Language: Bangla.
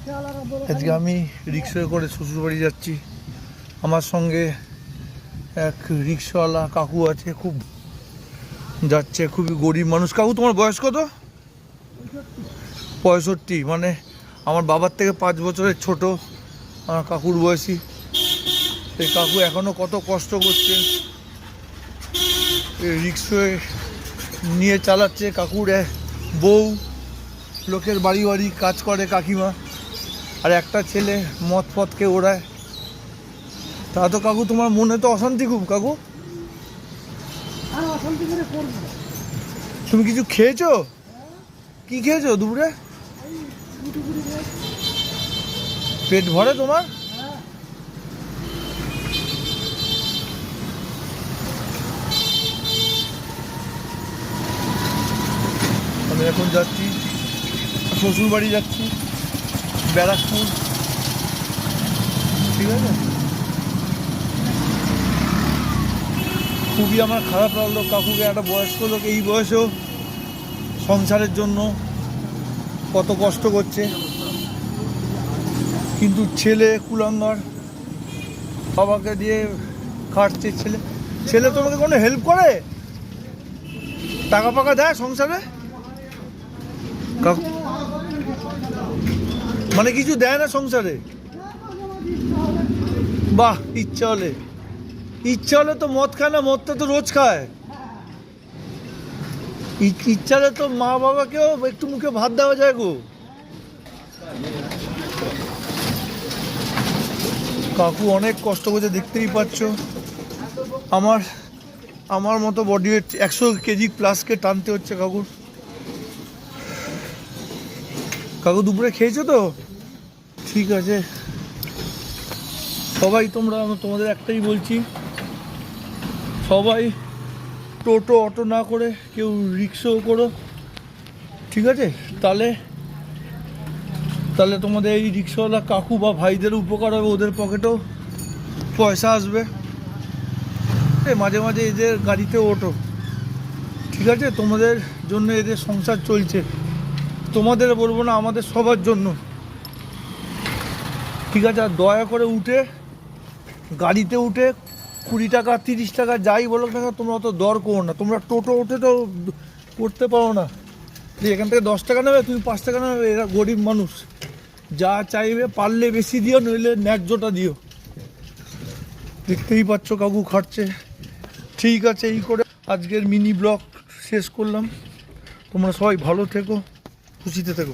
আজকে আমি রিক্সায় করে শ্বশুরবাড়ি যাচ্ছি। আমার সঙ্গে এক রিক্সাওয়ালা কাকু আছে, খুব যাচ্ছে, খুবই গরিব মানুষ। কাকু তোমার বয়স কত? 65। মানে আমার বাবার থেকে 5 বছরের ছোট আমার কাকুর বয়সী। এই কাকু এখনও কত কষ্ট করছে, রিক্সায় নিয়ে চালাচ্ছে। কাকুর বউ লোকের বাড়ি বাড়ি কাজ করে, কাকিমা, আর একটা ছেলে মদ ফদকে ওড়ায়। তা তো কাকু তোমার মনে তো অশান্তি খুব। কাকু তুমি কিছু খেয়েছো? কি খেয়েছো দুপুরে? পেট ভরে তোমার? আমি এখন যাচ্ছি, শ্বশুর বাড়ি যাচ্ছি, ব্যারাকপুর। ঠিক আছে, খুবই আমার খারাপ লাগলো কাকুকে। একটা বয়স্ক লোক এই বয়সেও সংসারের জন্য কত কষ্ট করছে, কিন্তু ছেলে কুলাঙ্গার, বাবাকে দিয়ে খাটছে। ছেলে তোমাকে কোনো হেল্প করে? টাকা পাকা দেয় সংসারে? মানে কিছু দেয় না সংসারে? বাহ, ইচ্ছা হলে তো মদ খায় না? মদটা তো রোজ খায়। ইচ্ছা হলে তো মা বাবাকেও একটু মুখে ভাত দেওয়া যায় গো। কাকু অনেক কষ্ট করছে, দেখতেই পাচ্ছ। আমার মতো বডি ওয়েট 100 কেজি প্লাসকে টানতে হচ্ছে কাকুর। কাকু দুপুরে খেয়েছো তো? ঠিক আছে, সবাই তোমাদের একটাই বলছি, সবাই টোটো অটো না করে কেউ রিক্সাও করো, ঠিক আছে? তাহলে তোমাদের এই রিক্সাওয়ালা কাকু বা ভাইদের উপকার হবে, ওদের পকেটেও পয়সা আসবে। মাঝে মাঝে এদের গাড়িতে ওঠো, ঠিক আছে? তোমাদের জন্য এদের সংসার চলছে, তোমাদের বলবো না, আমাদের সবার জন্য, ঠিক আছে? আর দয়া করে গাড়িতে উঠে 20 টাকা 30 টাকা যাই বলো না, তোমরা অত দর করো না। তোমরা টোটো উঠে তো করতে পারো না যে এখান থেকে 10 টাকা নেবে, তুমি 5 টাকা নেবে। এরা গরিব মানুষ, যা চাইবে পারলে বেশি দিও, নইলে ন্যায্যটা দিও। দেখতেই পাচ্ছ কাকু খাটছে। ঠিক আছে, এই করে আজকের মিনি ব্লগ শেষ করলাম। তোমরা সবাই ভালো থেকো, খুশিতে থেকো।